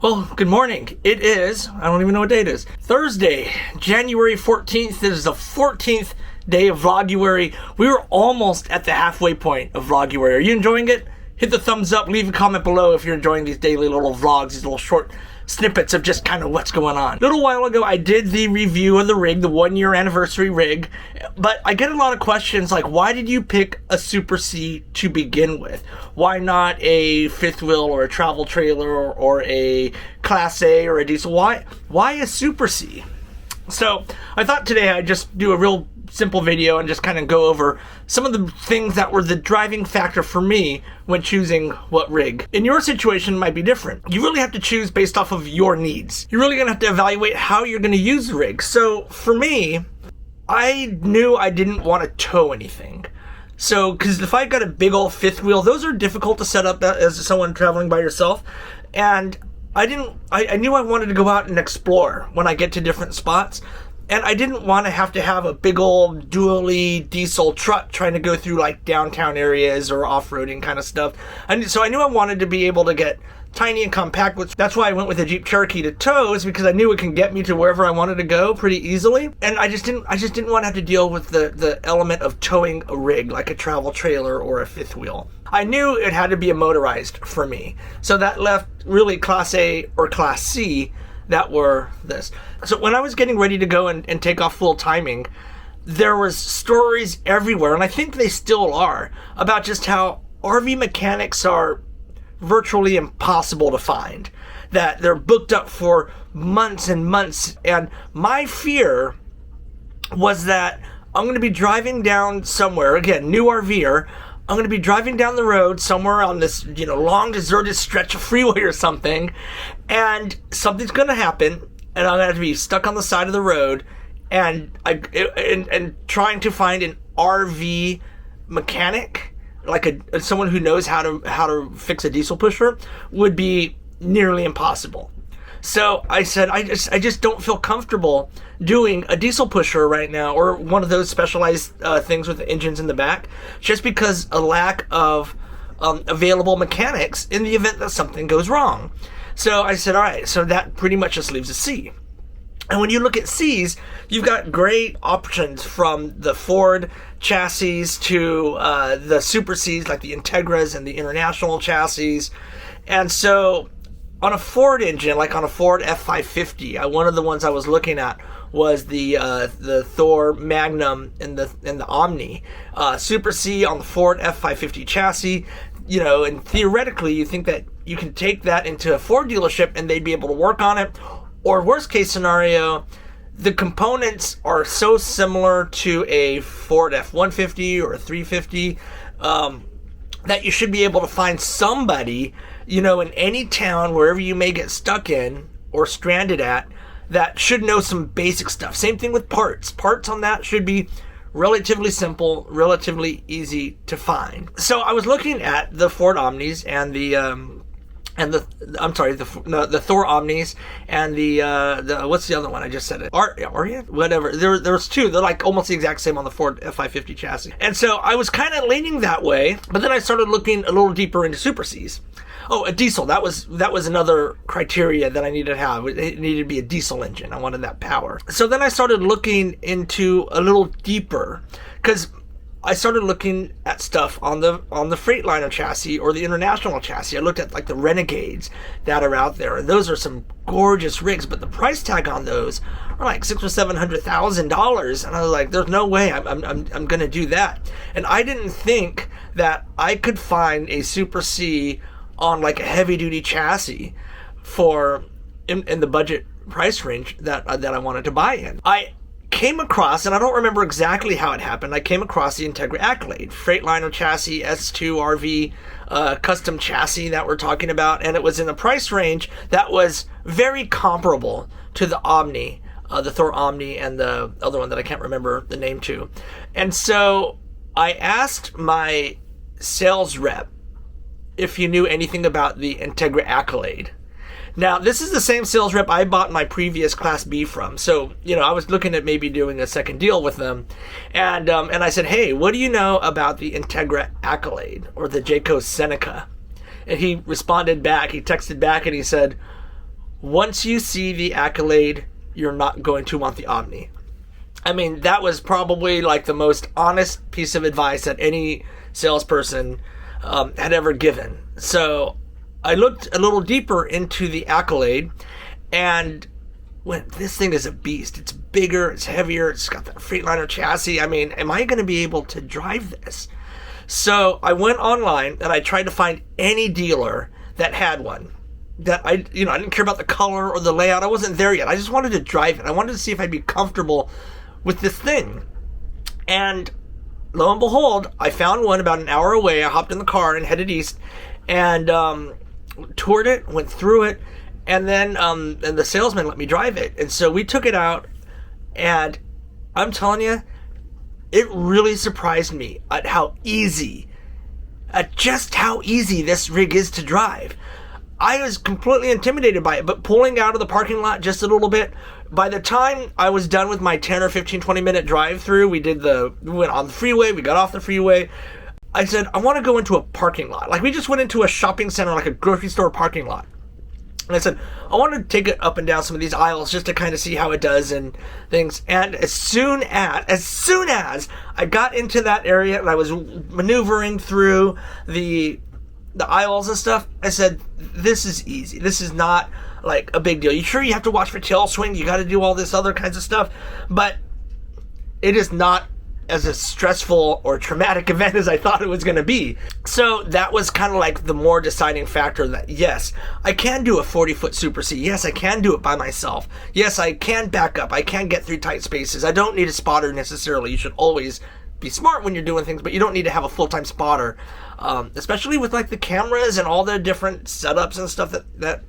Well, good morning. It is, I don't even know what day it is, Thursday, January 14th. This is the 14th day of Vloguary. We were almost at the halfway point of Vloguary. Are you enjoying it? Hit the thumbs up, leave a comment below if you're enjoying these daily little vlogs, these little short snippets of just kind of what's going on. A little while ago, I did the review of the rig, the 1-year anniversary rig, but I get a lot of questions like, why did you pick a Super C to begin with? Why not a fifth wheel or a travel trailer or a Class A or a diesel? Why a Super C? So I thought today I'd just do a real simple video and just kind of go over some of the things that were the driving factor for me when choosing what rig. In your situation, it might be different. You really have to choose based off of your needs. You're really gonna have to evaluate how you're gonna use the rig. So for me, I knew I didn't want to tow anything. So, because if I got a big old fifth wheel, those are difficult to set up as someone traveling by yourself. And I knew I wanted to go out and explore when I get to different spots. And I didn't want to have a big old dually diesel truck trying to go through like downtown areas or off-roading kind of stuff. So I knew I wanted to be able to get tiny and compact. That's why I went with a Jeep Cherokee to tow, is because I knew it can get me to wherever I wanted to go pretty easily. And I just didn't want to have to deal with the element of towing a rig like a travel trailer or a fifth wheel. I knew it had to be a motorized for me. So that left really Class A or Class C that were this. So when I was getting ready to go and take off full timing, there was stories everywhere, and I think they still are, about just how RV mechanics are virtually impossible to find, that they're booked up for months and months. And my fear was that I'm going to be driving down somewhere, again, new RVer, I'm going to be driving down the road somewhere on this, long deserted stretch of freeway or something, and something's going to happen, and I'm going to have to be stuck on the side of the road, and trying to find an RV mechanic, like someone who knows how to fix a diesel pusher, would be nearly impossible. So I said, I just don't feel comfortable doing a diesel pusher right now, or one of those specialized things with the engines in the back, just because a lack of available mechanics in the event that something goes wrong. So I said, all right, so that pretty much just leaves a C. And when you look at C's, you've got great options from the Ford chassis to the Super C's like the Integras and the International chassis. And so on a Ford engine, like on a Ford F550, one of the ones I was looking at was the Thor Magnum and the Omni. Super C on the Ford F550 chassis, and theoretically you think that you can take that into a Ford dealership and they'd be able to work on it. Or worst case scenario, the components are so similar to a Ford F150 or a 350 that you should be able to find somebody, in any town, wherever you may get stuck in or stranded at, that should know some basic stuff. Same thing with parts. Parts on that should be relatively simple, relatively easy to find. So I was looking at the Ford Omnis and the Thor Omnis and the what's the other one? I just said it. Aria? Whatever. There's two. They're like almost the exact same on the Ford F550 chassis. And so I was kind of leaning that way, but then I started looking a little deeper into Super Cs. Oh, a diesel. That was another criteria that I needed to have. It needed to be a diesel engine. I wanted that power. So then I started looking into a little deeper, because I started looking at stuff on the Freightliner chassis or the International chassis. I looked at like the Renegades that are out there, and those are some gorgeous rigs, but the price tag on those are like $600,000 or $700,000, and I was like, "There's no way I'm going to do that." And I didn't think that I could find a Super C on like a heavy duty chassis in the budget price range that I wanted to buy in. I came across, and I don't remember exactly how it happened, I came across the Entegra Accolade Freightliner chassis S2 RV custom chassis that we're talking about, and it was in a price range that was very comparable to the Omni, the Thor Omni, and the other one that I can't remember the name to. And so I asked my sales rep if you knew anything about the Entegra Accolade. Now, this is the same sales rep I bought my previous Class B from. So, I was looking at maybe doing a second deal with them. And I said, hey, what do you know about the Entegra Accolade or the Jayco Seneca? And he responded back, he texted back and he said, once you see the Accolade, you're not going to want the Omni. I mean, that was probably like the most honest piece of advice that any salesperson had ever given. So I looked a little deeper into the Accolade and went, this thing is a beast. It's bigger, it's heavier, it's got that Freightliner chassis. I mean, am I going to be able to drive this? So I went online and I tried to find any dealer that had one. That I didn't care about the color or the layout. I wasn't there yet. I just wanted to drive it. I wanted to see if I'd be comfortable with this thing. And lo and behold, I found one about an hour away. I hopped in the car and headed east and toured it, went through it, and then and the salesman let me drive it. And so we took it out, and I'm telling you, it really surprised me at just how easy this rig is to drive. I was completely intimidated by it, but pulling out of the parking lot just a little bit, by the time I was done with my 10 or 15, 20 minute drive through, we went on the freeway, we got off the freeway. I said, I want to go into a parking lot. Like, we just went into a shopping center, like a grocery store parking lot. And I said, I want to take it up and down some of these aisles just to kind of see how it does and things. And as soon as I got into that area and I was maneuvering through the aisles and stuff, I said, this is easy. This is not like a big deal. You sure you have to watch for tail swing? You got to do all this other kinds of stuff, but it is not as a stressful or traumatic event as I thought it was going to be. So that was kind of like the more deciding factor that, yes, I can do a 40-foot Super C. Yes, I can do it by myself. Yes, I can back up. I can get through tight spaces. I don't need a spotter necessarily. You should always be smart when you're doing things, but you don't need to have a full-time spotter, especially with like the cameras and all the different setups and stuff that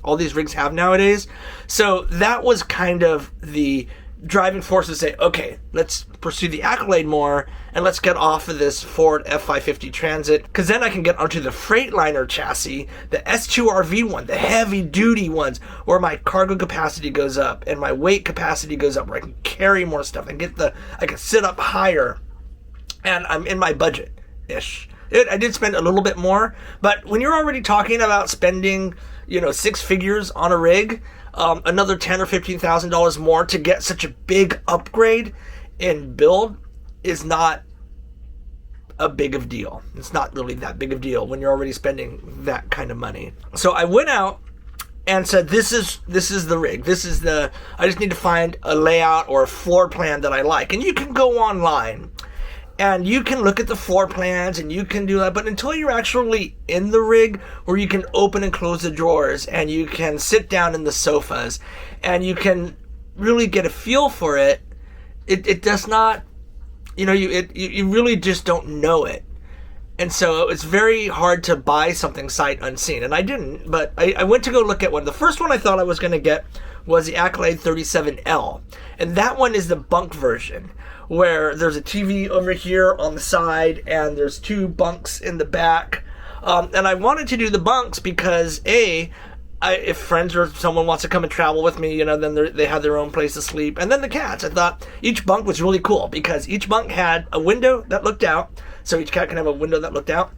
all these rigs have nowadays. So that was kind of the driving force to say, okay, let's pursue the Accolade more and let's get off of this Ford F550 Transit, because then I can get onto the Freightliner chassis, the S2RV one, the heavy duty ones where my cargo capacity goes up and my weight capacity goes up, where I can carry more stuff and I can sit up higher, and I'm in my budget-ish. I did spend a little bit more, but when you're already talking about spending, six figures on a rig, another $10,000 or $15,000 more to get such a big upgrade in build is not a big of deal. It's not really that big of deal when you're already spending that kind of money. So I went out and said, this is the rig. I just need to find a layout or a floor plan that I like. And you can go online and you can look at the floor plans and you can do that, but until you're actually in the rig where you can open and close the drawers and you can sit down in the sofas and you can really get a feel for it, it does not, you really just don't know it. And so it's very hard to buy something sight unseen. And I didn't, but I went to go look at one. The first one I thought I was going to get was the Accolade 37L. And that one is the bunk version, where there's a TV over here on the side and there's two bunks in the back. And I wanted to do the bunks because, if friends or someone wants to come and travel with me, then they have their own place to sleep. And then the cats. I thought each bunk was really cool because each bunk had a window that looked out. So each cat can have a window that looked out.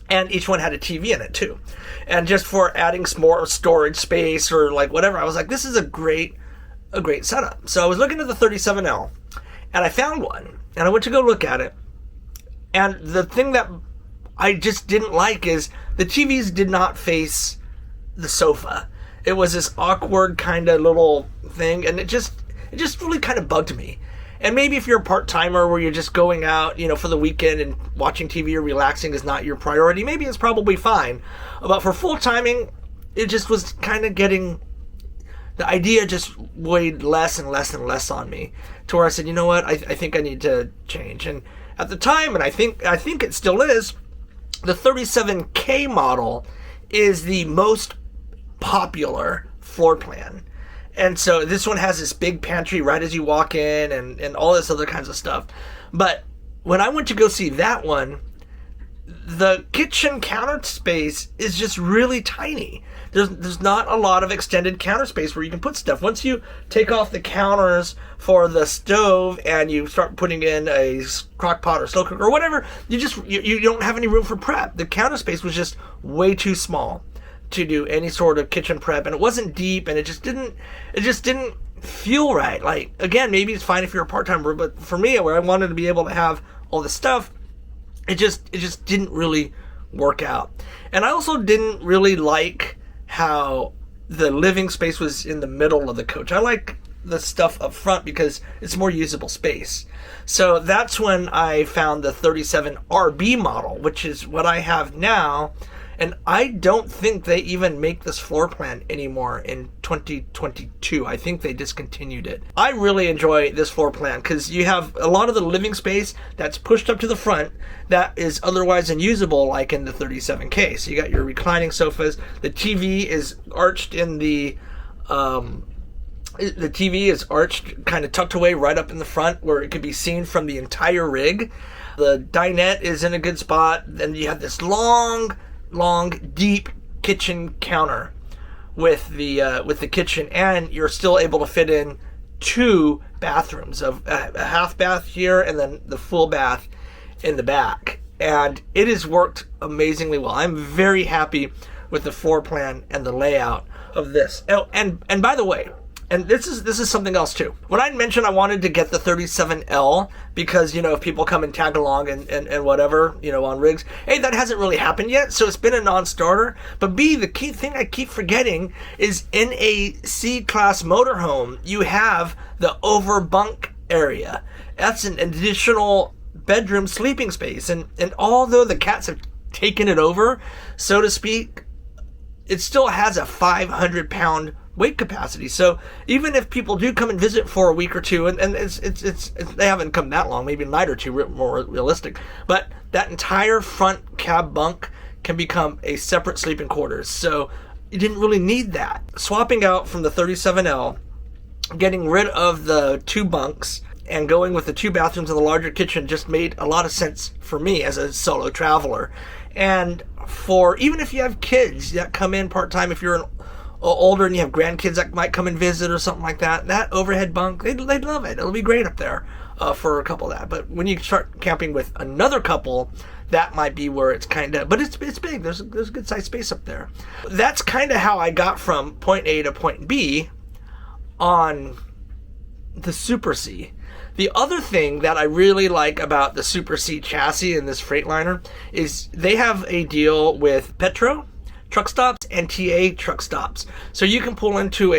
And each one had a TV in it too. And just for adding some more storage space or like whatever, I was like, this is a great setup. So I was looking at the 37L. And I found one, and I went to go look at it. And the thing that I just didn't like is the TVs did not face the sofa. It was this awkward kind of little thing, and it just really kind of bugged me. And maybe if you're a part-timer where you're just going out, for the weekend and watching TV or relaxing is not your priority, maybe it's probably fine. But for full-timing, it just was kind of getting... The idea just weighed less and less and less on me, to where I said, you know what, I think I need to change. And at the time, and I think it still is, the 37K model is the most popular floor plan. And so this one has this big pantry right as you walk in and all this other kinds of stuff. But when I went to go see that one, the kitchen counter space is just really tiny. There's not a lot of extended counter space where you can put stuff. Once you take off the counters for the stove and you start putting in a crock pot or slow cooker or whatever, you don't have any room for prep. The counter space was just way too small to do any sort of kitchen prep, and it wasn't deep, and it just didn't feel right. Like, again, maybe it's fine if you're a part-timer, but for me, where I wanted to be able to have all this stuff, it just didn't really work out. And I also didn't really like how the living space was in the middle of the coach. I like the stuff up front because it's more usable space. So that's when I found the 37RB model, which is what I have now. And I don't think they even make this floor plan anymore in 2022. I think they discontinued it. I really enjoy this floor plan because you have a lot of the living space that's pushed up to the front that is otherwise unusable, like in the 37K. So you got your reclining sofas. The TV is arched in the TV is arched, kind of tucked away right up in the front where it could be seen from the entire rig. The dinette is in a good spot. Then you have this long, deep kitchen counter with the kitchen, and you're still able to fit in 2 bathrooms, of a half bath here and then the full bath in the back. And it has worked amazingly well. I'm very happy with the floor plan and the layout of this. Oh, and by the way, and this is something else too. When I mentioned I wanted to get the 37L because, if people come and tag along and whatever, on rigs, A, that hasn't really happened yet, so it's been a non-starter. But B, the key thing I keep forgetting is in a C-Class motorhome, you have the over bunk area. That's an additional bedroom sleeping space. And although the cats have taken it over, so to speak, it still has a 500-pound weight capacity. So even if people do come and visit for a week or two, and it's they haven't come that long, maybe a night or two, more realistic, but that entire front cab bunk can become a separate sleeping quarters. So you didn't really need that. Swapping out from the 37L, getting rid of the 2 bunks, and going with the 2 bathrooms and the larger kitchen just made a lot of sense for me as a solo traveler. And for even if you have kids that come in part-time, if you're older and you have grandkids that might come and visit or something like that, that overhead bunk, they'd love it. It'll be great up there for a couple of that. But when you start camping with another couple, that might be where it's kind of, but it's big. There's a good sized space up there. That's kind of how I got from point A to point B on the Super C. The other thing that I really like about the Super C chassis in this Freightliner is they have a deal with Petro truck stops and TA truck stops. So you can pull into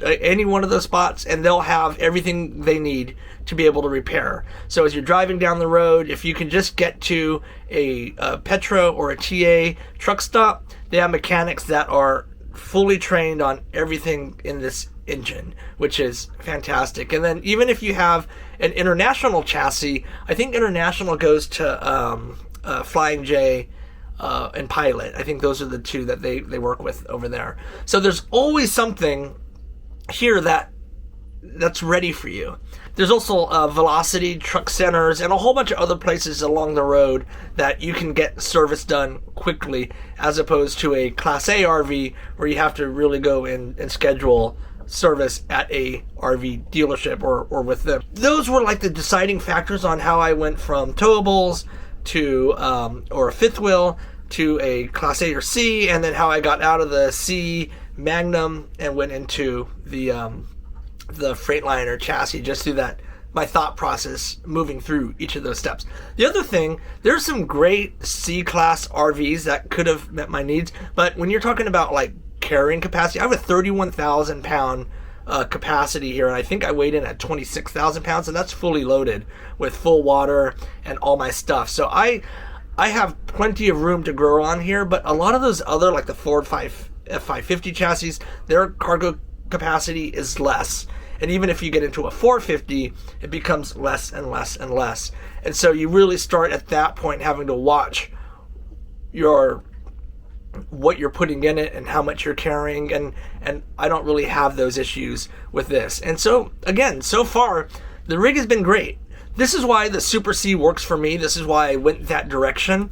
any one of those spots and they'll have everything they need to be able to repair. So as you're driving down the road, if you can just get to a Petro or a TA truck stop, they have mechanics that are fully trained on everything in this engine, which is fantastic. And then even if you have an International chassis, I think International goes to Flying J and Pilot. I think those are the 2 that they work with over there. So there's always something here that's ready for you. There's also Velocity truck centers and a whole bunch of other places along the road that you can get service done quickly, as opposed to a Class A RV where you have to really go in and schedule service at a RV dealership or with them. Those were like the deciding factors on how I went from towables to or a fifth wheel to a Class A or C, and then how I got out of the C Magnum and went into the Freightliner chassis, just through that, my thought process moving through each of those steps. The other thing, there's some great C-Class RVs that could have met my needs, but when you're talking about like carrying capacity, I have a 31,000 pound capacity here, and I think I weighed in at 26,000 pounds, and that's fully loaded with full water and all my stuff. So I have plenty of room to grow on here, but a lot of those other, like the Ford F550 chassis, their cargo capacity is less. And even if you get into a 450, it becomes less and less and less. And so you really start at that point having to watch what you're putting in it and how much you're carrying, and I don't really have those issues with this. And so again, so far the rig has been great. This is why the Super C works for me. This is why I went that direction.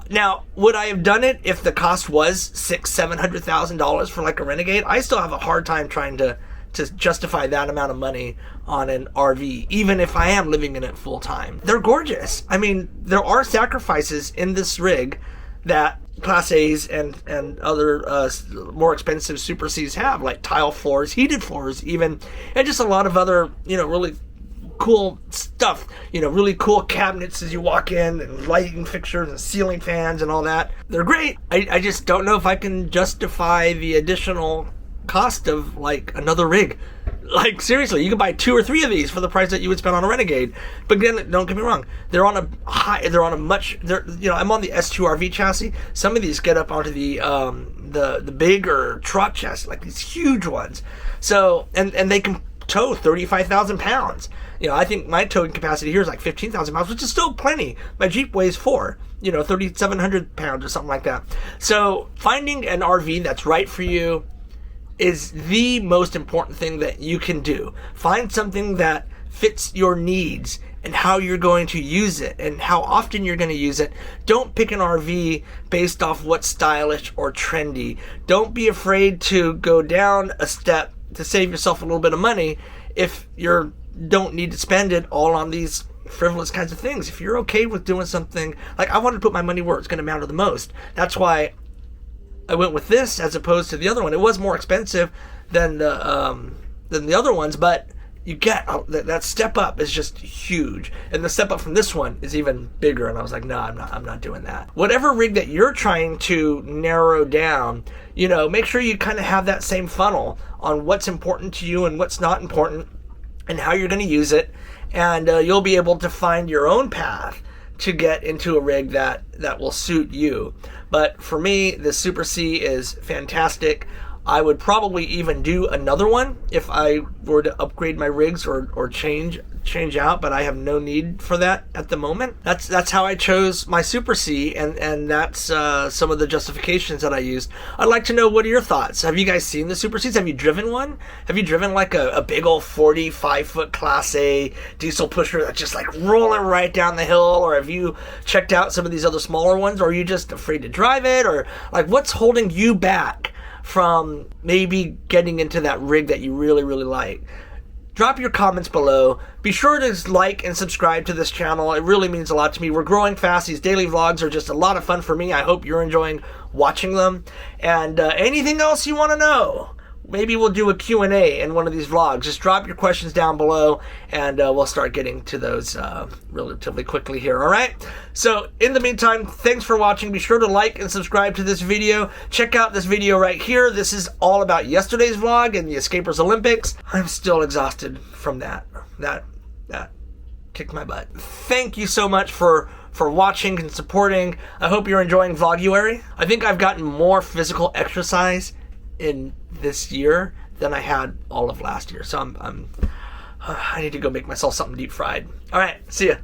Now, would I have done it if the cost was $600,000-$700,000 for like a Renegade? I still have a hard time trying to justify that amount of money on an RV, even if I am living in it full time. They're gorgeous. I mean, there are sacrifices in this rig that Class A's and other more expensive Super C's have, like tile floors, heated floors even, and just a lot of other, really cool stuff, really cool cabinets as you walk in, and lighting fixtures and ceiling fans and all that. They're great. I just don't know if I can justify the additional cost of like another rig. Like, seriously, you can buy 2 or 3 of these for the price that you would spend on a Renegade. But again, don't get me wrong, I'm on the S2RV chassis. Some of these get up onto the bigger truck chassis, like these huge ones. So, and they can tow 35,000 pounds. I think my towing capacity here is like 15,000 pounds, which is still plenty. My Jeep weighs 3,700 pounds or something like that. So finding an RV that's right for you is the most important thing that you can do. Find something that fits your needs and how you're going to use it and how often you're going to use it. Don't pick an RV based off what's stylish or trendy. Don't be afraid to go down a step to save yourself a little bit of money if you don't need to spend it all on these frivolous kinds of things. If you're okay with doing something, like I wanted to put my money where it's going to matter the most. That's why I went with this as opposed to the other one. It was more expensive than the other ones, but you get that step up is just huge, and the step up from this one is even bigger. And I was like, no, I'm not doing that. Whatever rig that you're trying to narrow down, make sure you kind of have that same funnel on what's important to you and what's not important, and how you're going to use it, and you'll be able to find your own path to get into a rig that will suit you. But for me, the Super C is fantastic. I would probably even do another one if I were to upgrade my rigs or change out, but I have no need for that at the moment. That's how I chose my Super C, and that's some of the justifications that I used. I'd like to know, what are your thoughts? Have you guys seen the Super Cs? Have you driven one? Have you driven like a big old 45-foot Class A diesel pusher that's just like rolling right down the hill? Or have you checked out some of these other smaller ones? Or are you just afraid to drive it? Or like, what's holding you back from maybe getting into that rig that you really, really like? Drop your comments below. Be sure to like and subscribe to this channel. It really means a lot to me. We're growing fast. These daily vlogs are just a lot of fun for me. I hope you're enjoying watching them. And anything else you want to know, maybe we'll do a Q&A in one of these vlogs. Just drop your questions down below, and we'll start getting to those relatively quickly here, all right? So, in the meantime, thanks for watching. Be sure to like and subscribe to this video. Check out this video right here. This is all about yesterday's vlog and the Escapers Olympics. I'm still exhausted from that. That kicked my butt. Thank you so much for watching and supporting. I hope you're enjoying Vloguary. I think I've gotten more physical exercise in this year than I had all of last year. So I need to go make myself something deep fried. All right, see ya.